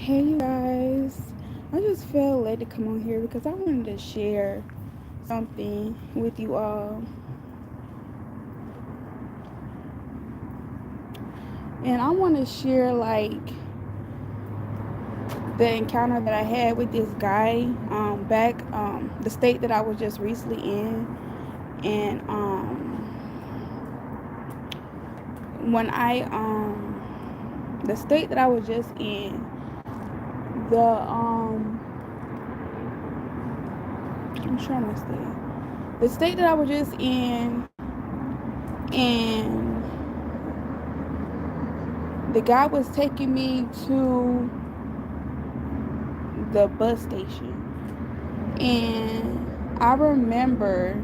Hey you guys, I just felt led to come on here because I wanted to share something with you all. And I want to share the encounter that I had with this guy back the state that I was just recently in. And when I the state that I was just in, the I'm trying to say the state that I was just in, and the guy was taking me to the bus station. And I remember,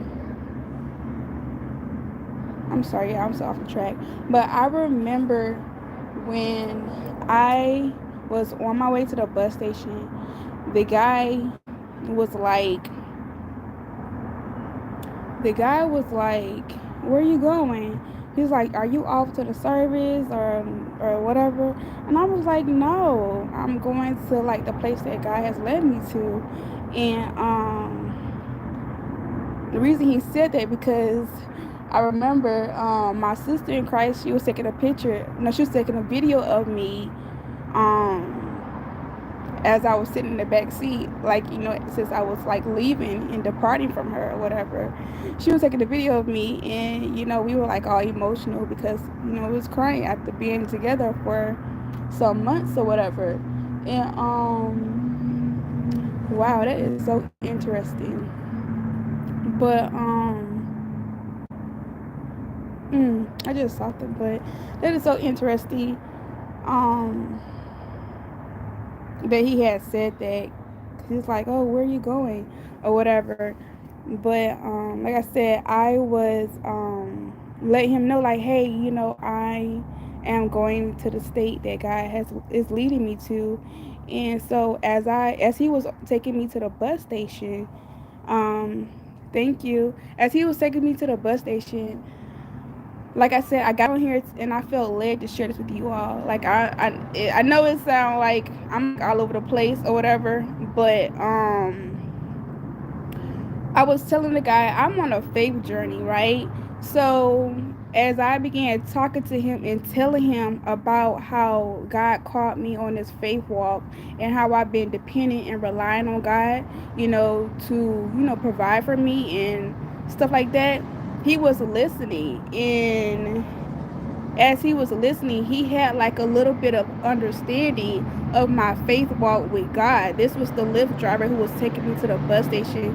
I'm sorry, yeah, I'm so off the track, but I remember when I was on my way to the bus station, the guy was like, where are you going? He's like, are you off to the service or whatever? And I was like, no, I'm going to like the place that God has led me to. And the reason he said that because I remember my sister in Christ, she was taking a picture, no, she was taking a video of me um as I was sitting in the back seat, like, since I was like leaving and departing from her or whatever. She was taking a video of me, and we were like all emotional because we was crying after being together for some months or whatever. And wow, that is so interesting. But I just saw that, but that is so interesting. Um, that he had said that. He's like, "Oh, where are you going?" or whatever. But like I said, I was letting him know, like, hey, I am going to the state that God has is leading me to. And so as he was taking me to the bus station, um, thank you. As he was taking me to the bus station, like I said, I got on here and I felt led to share this with you all. Like I know it sounds like I'm like all over the place or whatever, but I was telling the guy I'm on a faith journey, right? So as I began talking to him and telling him about how God called me on this faith walk and how I've been dependent and relying on God, to provide for me and stuff like that, he was listening. And as he was listening, he had like a little bit of understanding of my faith walk with God. This was the Lyft driver who was taking me to the bus station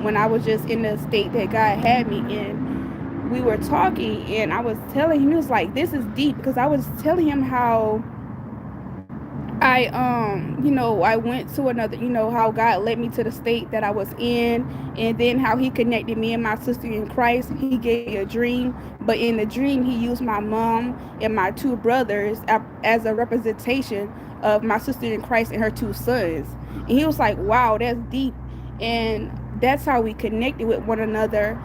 when I was just in the state that God had me in. We were talking, and I was telling him, he was like, "This is deep," because I was telling him how I went to another, how God led me to the state that I was in, and then how he connected me and my sister in Christ. He gave me a dream, but in the dream he used my mom and my two brothers as a representation of my sister in Christ and her two sons. And he was like, wow, that's deep. And that's how we connected with one another,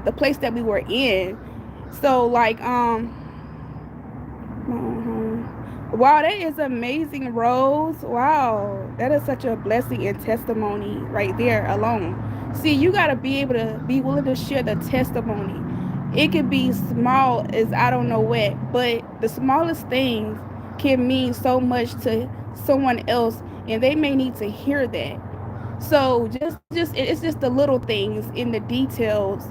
the place that we were in. So like wow, that is amazing, Rose. Wow, that is such a blessing and testimony right there alone. See, you got to be able to be willing to share the testimony. It could be small as I don't know what, but the smallest things can mean so much to someone else, and they may need to hear that. So just it's just the little things in the details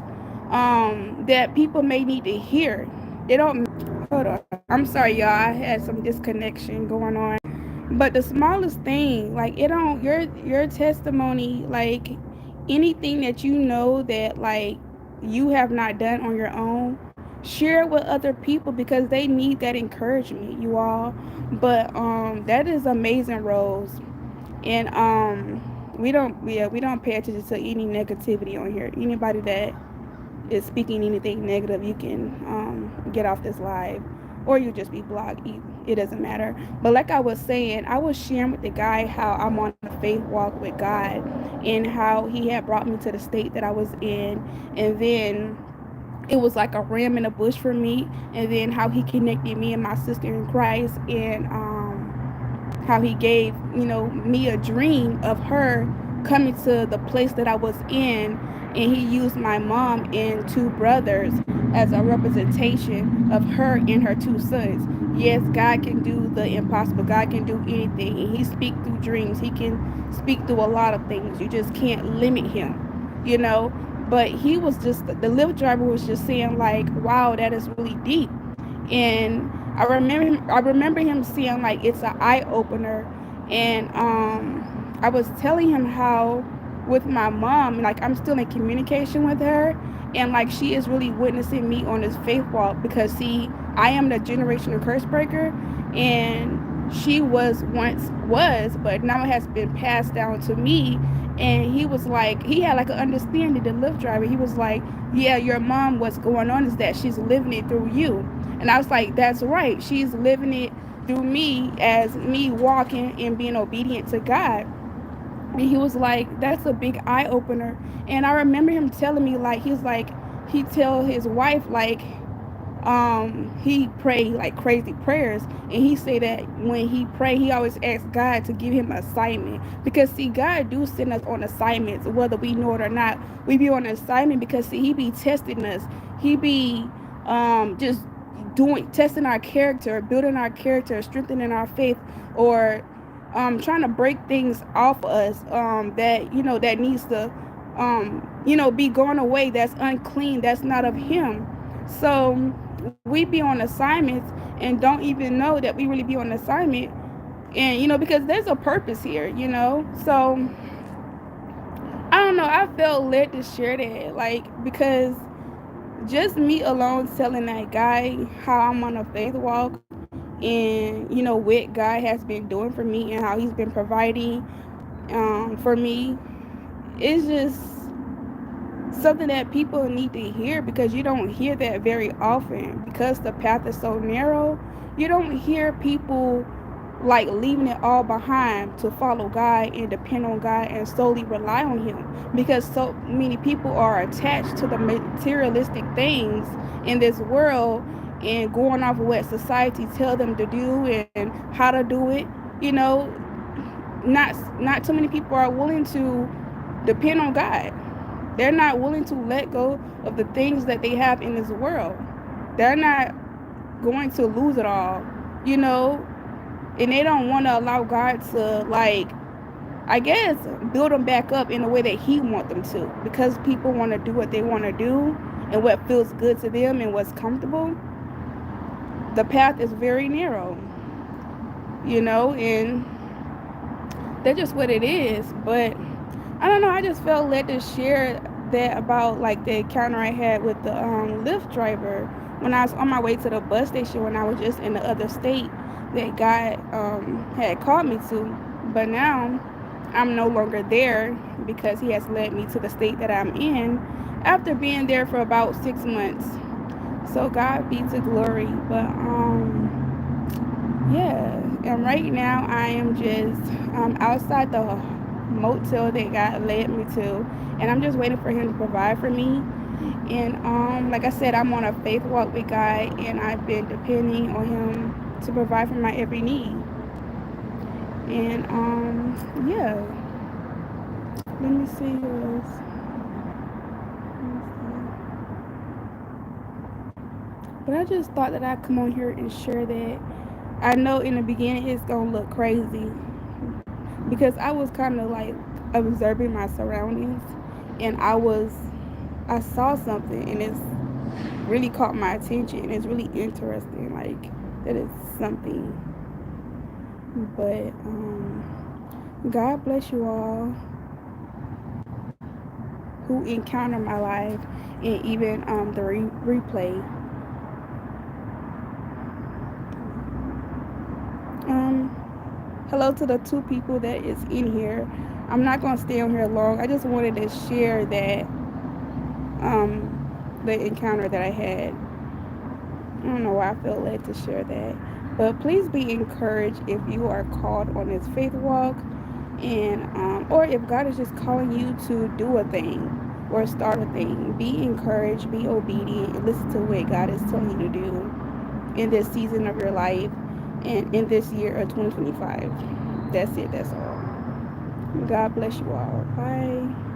that people may need to hear. They don't. Hold on. I'm sorry, y'all. I had some disconnection going on. But the smallest thing, like it don't your testimony, like anything that you know that like you have not done on your own, share it with other people because they need that encouragement, you all. But that is amazing, Rose. And we don't pay attention to any negativity on here. Anybody that is speaking anything negative, you can get off this live, or you just be blocked. It doesn't matter. But like I was saying, I was sharing with the guy how I'm on a faith walk with God, and how he had brought me to the state that I was in, and then it was like a ram in a bush for me, and then how he connected me and my sister in Christ, and how he gave, me a dream of her coming to the place that I was in, and he used my mom and two brothers as a representation of her and her two sons. Yes, God can do the impossible. God can do anything, and he speaks through dreams. He can speak through a lot of things. You just can't limit him, but he was just, the Lyft driver was just saying like, wow, that is really deep. And I remember him saying like it's an eye opener. And I was telling him how with my mom, like I'm still in communication with her, and like she is really witnessing me on this faith walk, because see, I am the generational curse breaker, and she was, but now it has been passed down to me. And he was like, he had like an understanding, the Lyft driver. He was like, yeah, your mom, what's going on is that she's living it through you. And I was like, that's right, she's living it through me, as me walking and being obedient to God. And he was like, that's a big eye opener. And I remember him telling me like, he's like, he tell his wife like, he pray like crazy prayers, and he say that when he pray, he always asks God to give him an assignment, because see, God do send us on assignments whether we know it or not. We be on an assignment because see, he be testing us. He be just doing, testing our character, building our character, strengthening our faith, or trying to break things off us, that that needs to be going away, that's unclean, that's not of him. So we be on assignments and don't even know that we really be on assignment. And because there's a purpose here. So I don't know, I felt led to share that, like, because just me alone telling that guy how I'm on a faith walk, and what God has been doing for me and how he's been providing for me, is just something that people need to hear, because you don't hear that very often, because the path is so narrow. You don't hear people like leaving it all behind to follow God and depend on God and solely rely on him, because so many people are attached to the materialistic things in this world, and going off of what society tell them to do and how to do it. you know not too many people are willing to depend on God. They're not willing to let go of the things that they have in this world. They're not going to lose it all, you know, and they don't want to allow God to, like, I guess, build them back up in the way that He want them to, because people want to do what they want to do and what feels good to them and what's comfortable. The path is very narrow, and that's just what it is. But I don't know. I just felt led to share that about like the encounter I had with the Lyft driver when I was on my way to the bus station when I was just in the other state that God had called me to. But now I'm no longer there because He has led me to the state that I'm in after being there for about 6 months. So God be to glory. But yeah, and right now I am just outside the motel that God led me to, and I'm just waiting for Him to provide for me. And like I said, I'm on a faith walk with God, and I've been depending on Him to provide for my every need. And yeah, let me see who else. But I just thought that I'd come on here and share that. I know in the beginning it's gonna look crazy because I was kind of like observing my surroundings, and I saw something, and it's really caught my attention. It's really interesting, like that is something. But God bless you all who encounter my life, and even the replay. um Hello to the two people that is in here. I'm not gonna stay on here long. I just wanted to share that the encounter that I had. I don't know why I felt led to share that. But please be encouraged if you are called on this faith walk, and or if God is just calling you to do a thing or start a thing. Be encouraged, be obedient, and listen to what God is telling you to do in this season of your life. in this year of 2025. That's it. That's all. God bless you all. Bye.